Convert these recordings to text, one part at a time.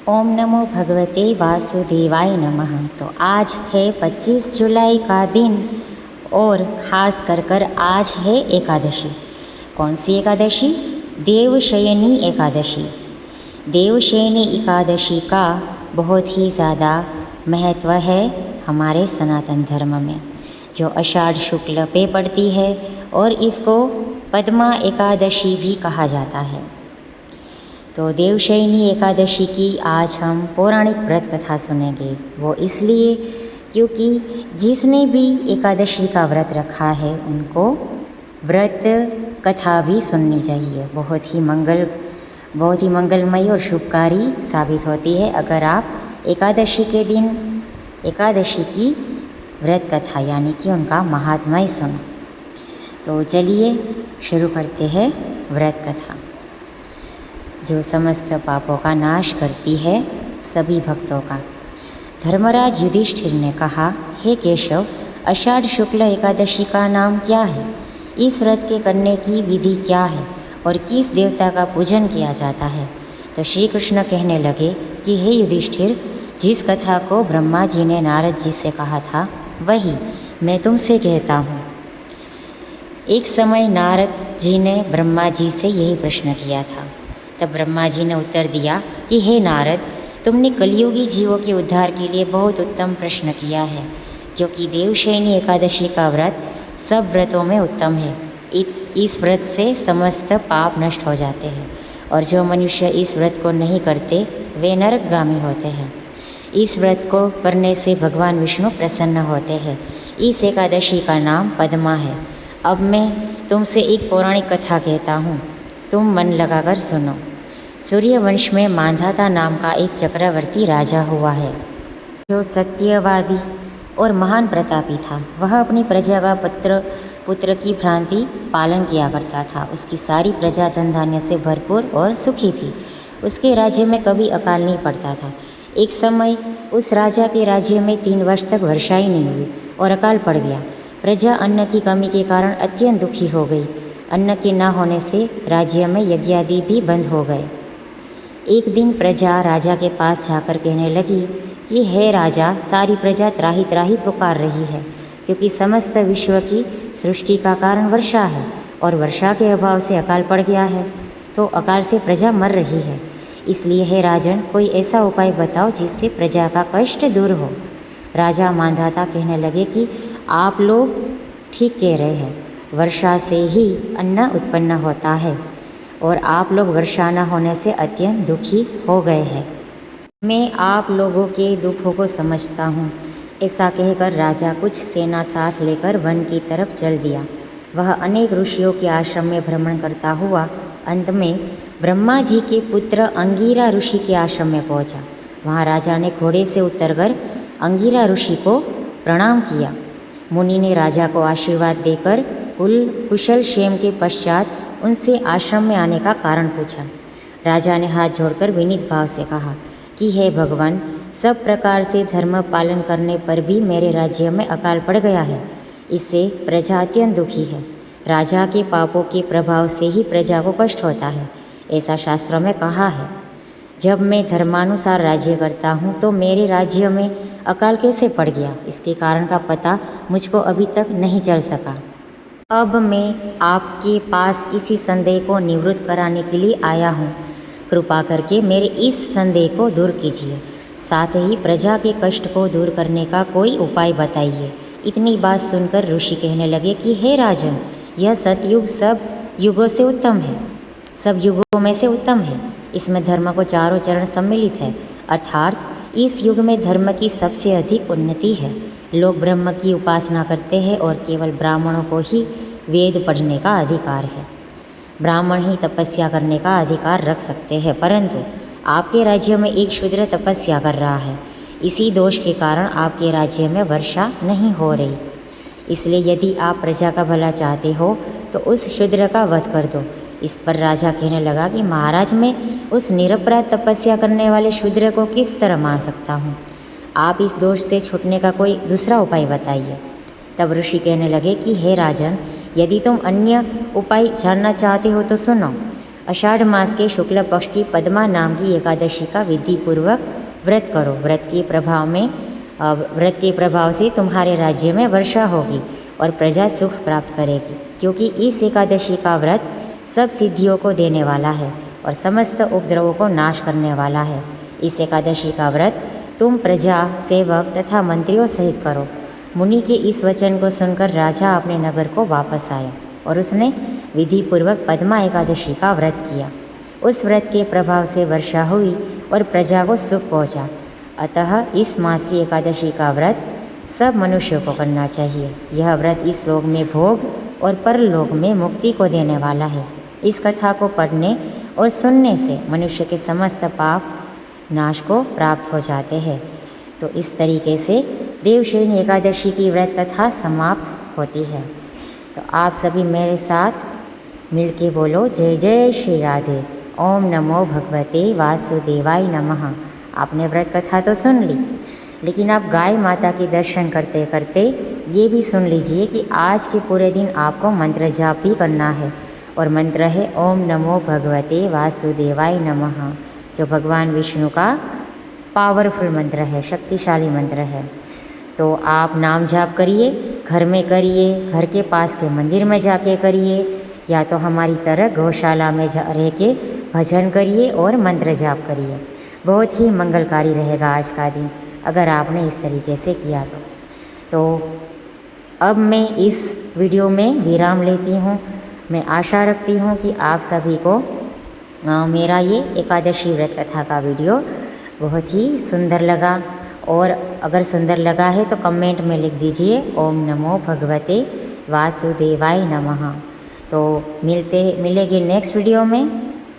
ओम नमो भगवते वासुदेवाय नमः। तो आज है 25 जुलाई का दिन और ख़ास कर आज है एकादशी। कौन सी एकादशी? देवशयनी एकादशी। देवशयनी एकादशी का बहुत ही ज़्यादा महत्व है हमारे सनातन धर्म में, जो आषाढ़ शुक्ल पे पड़ती है और इसको पद्मा एकादशी भी कहा जाता है। तो देवशयनी एकादशी की आज हम पौराणिक व्रत कथा सुनेंगे। वो इसलिए क्योंकि जिसने भी एकादशी का व्रत रखा है उनको व्रत कथा भी सुननी चाहिए। बहुत ही मंगलमयी और शुभकारी साबित होती है अगर आप एकादशी के दिन एकादशी की व्रत कथा यानी कि उनका महात्म्य सुनो। तो चलिए शुरू करते हैं व्रत कथा, जो समस्त पापों का नाश करती है सभी भक्तों का। धर्मराज युधिष्ठिर ने कहा, हे केशव, आषाढ़ शुक्ल एकादशी का नाम क्या है? इस व्रत के करने की विधि क्या है और किस देवता का पूजन किया जाता है? तो श्री कृष्ण कहने लगे कि हे युधिष्ठिर, जिस कथा को ब्रह्मा जी ने नारद जी से कहा था वही मैं तुमसे कहता हूँ। एक समय नारद जी ने ब्रह्मा जी से यही प्रश्न किया था। तब ब्रह्मा जी ने उत्तर दिया कि हे नारद, तुमने कलियुगी जीवों के उद्धार के लिए बहुत उत्तम प्रश्न किया है, क्योंकि देवशयनी एकादशी का व्रत सब व्रतों में उत्तम है। इस व्रत से समस्त पाप नष्ट हो जाते हैं और जो मनुष्य इस व्रत को नहीं करते वे नरकगामी होते हैं। इस व्रत को करने से भगवान विष्णु प्रसन्न होते हैं। इस एकादशी का नाम पद्मा है। अब मैं तुमसे एक पौराणिक कथा कहता हूँ, तुम मन लगाकर सुनो। सूर्यवंश में मांधाता नाम का एक चक्रवर्ती राजा हुआ है, जो सत्यवादी और महान प्रतापी था। वह अपनी प्रजा का पुत्र की भ्रांति पालन किया करता था। उसकी सारी प्रजा धन धान्य से भरपूर और सुखी थी। उसके राज्य में कभी अकाल नहीं पड़ता था। एक समय उस राजा के राज्य में 3 वर्ष तक वर्षा ही नहीं हुई और अकाल पड़ गया। प्रजा अन्न की कमी के कारण अत्यंत दुखी हो गई। अन्न के न होने से राज्य में यज्ञादि भी बंद हो गए। एक दिन प्रजा राजा के पास जाकर कहने लगी कि हे राजा, सारी प्रजा त्राही त्राही पुकार रही है, क्योंकि समस्त विश्व की सृष्टि का कारण वर्षा है और वर्षा के अभाव से अकाल पड़ गया है, तो अकाल से प्रजा मर रही है। इसलिए हे राजन, कोई ऐसा उपाय बताओ जिससे प्रजा का कष्ट दूर हो। राजा मांधाता कहने लगे कि आप लोग ठीक कह रहे हैं, वर्षा से ही अन्न उत्पन्न होता है और आप लोग वर्षा न होने से अत्यंत दुखी हो गए हैं। मैं आप लोगों के दुखों को समझता हूँ। ऐसा कहकर राजा कुछ सेना साथ लेकर वन की तरफ चल दिया। वह अनेक ऋषियों के आश्रम में भ्रमण करता हुआ अंत में ब्रह्मा जी के पुत्र अंगिरा ऋषि के आश्रम में पहुँचा। वहाँ राजा ने घोड़े से उतरकर अंगिरा ऋषि को प्रणाम किया। मुनि ने राजा को आशीर्वाद देकर कुशल क्षेम के पश्चात उनसे आश्रम में आने का कारण पूछा। राजा ने हाथ जोड़कर विनीत भाव से कहा कि हे भगवान, सब प्रकार से धर्म पालन करने पर भी मेरे राज्य में अकाल पड़ गया है। इससे प्रजा अत्यंत दुखी है। राजा के पापों के प्रभाव से ही प्रजा को कष्ट होता है, ऐसा शास्त्रों में कहा है। जब मैं धर्मानुसार राज्य करता हूँ तो मेरे राज्य में अकाल कैसे पड़ गया, इसके कारण का पता मुझको अभी तक नहीं चल सका। अब मैं आपके पास इसी संदेह को निवृत्त कराने के लिए आया हूँ। कृपा करके मेरे इस संदेह को दूर कीजिए, साथ ही प्रजा के कष्ट को दूर करने का कोई उपाय बताइए। इतनी बात सुनकर ऋषि कहने लगे कि हे राजन, यह सतयुग सब युगों से उत्तम है, सब युगों में से उत्तम है। इसमें धर्म को चारों चरण सम्मिलित है, अर्थात इस युग में धर्म की सबसे अधिक उन्नति है। लोग ब्रह्म की उपासना करते हैं और केवल ब्राह्मणों को ही वेद पढ़ने का अधिकार है। ब्राह्मण ही तपस्या करने का अधिकार रख सकते हैं, परंतु आपके राज्य में एक शूद्र तपस्या कर रहा है। इसी दोष के कारण आपके राज्य में वर्षा नहीं हो रही। इसलिए यदि आप प्रजा का भला चाहते हो तो उस शूद्र का वध कर दो। इस पर राजा कहने लगा कि महाराज, मैं उस निरपराध तपस्या करने वाले शूद्र को किस तरह मार सकता हूँ? आप इस दोष से छूटने का कोई दूसरा उपाय बताइए। तब ऋषि कहने लगे कि हे राजन, यदि तुम अन्य उपाय जानना चाहते हो तो सुनो। आषाढ़ मास के शुक्ल पक्ष की पद्मा नाम की एकादशी का विधि पूर्वक व्रत करो। व्रत के प्रभाव से तुम्हारे राज्य में वर्षा होगी और प्रजा सुख प्राप्त करेगी, क्योंकि इस एकादशी का व्रत सब सिद्धियों को देने वाला है और समस्त उपद्रवों को नाश करने वाला है। इस एकादशी का व्रत तुम प्रजा, सेवक तथा मंत्रियों सहित करो। मुनि के इस वचन को सुनकर राजा अपने नगर को वापस आया और उसने विधि पूर्वक पद्मा एकादशी का व्रत किया। उस व्रत के प्रभाव से वर्षा हुई और प्रजा को सुख पहुंचा। अतः इस मास की एकादशी का व्रत सब मनुष्यों को करना चाहिए। यह व्रत इस लोक में भोग और परलोक में मुक्ति को देने वाला है। इस कथा को पढ़ने और सुनने से मनुष्य के समस्त पाप नाश को प्राप्त हो जाते हैं। तो इस तरीके से देवशयनी एकादशी की व्रत कथा समाप्त होती है। तो आप सभी मेरे साथ मिलके बोलो जय जय श्री राधे। ओम नमो भगवते वासुदेवाय नमः। आपने व्रत कथा तो सुन ली, लेकिन आप गाय माता के दर्शन करते करते ये भी सुन लीजिए कि आज के पूरे दिन आपको मंत्र जाप भी करना है। और मंत्र है ओम नमो भगवते वासुदेवाय नमः, जो भगवान विष्णु का पावरफुल मंत्र है, शक्तिशाली मंत्र है। तो आप नाम जाप करिए, घर में करिए, घर के पास के मंदिर में जाके करिए, या तो हमारी तरह गौशाला में रह के भजन करिए और मंत्र जाप करिए। बहुत ही मंगलकारी रहेगा आज का दिन अगर आपने इस तरीके से किया तो अब मैं इस वीडियो में विराम लेती हूँ। मैं आशा रखती हूँ कि आप सभी को मेरा ये एकादशी व्रत कथा का वीडियो बहुत ही सुंदर लगा। और अगर सुंदर लगा है तो कमेंट में लिख दीजिए ओम नमो भगवते वासुदेवाय नमः। तो मिलेंगे नेक्स्ट वीडियो में।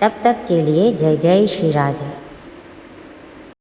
तब तक के लिए जय जय श्री राधे।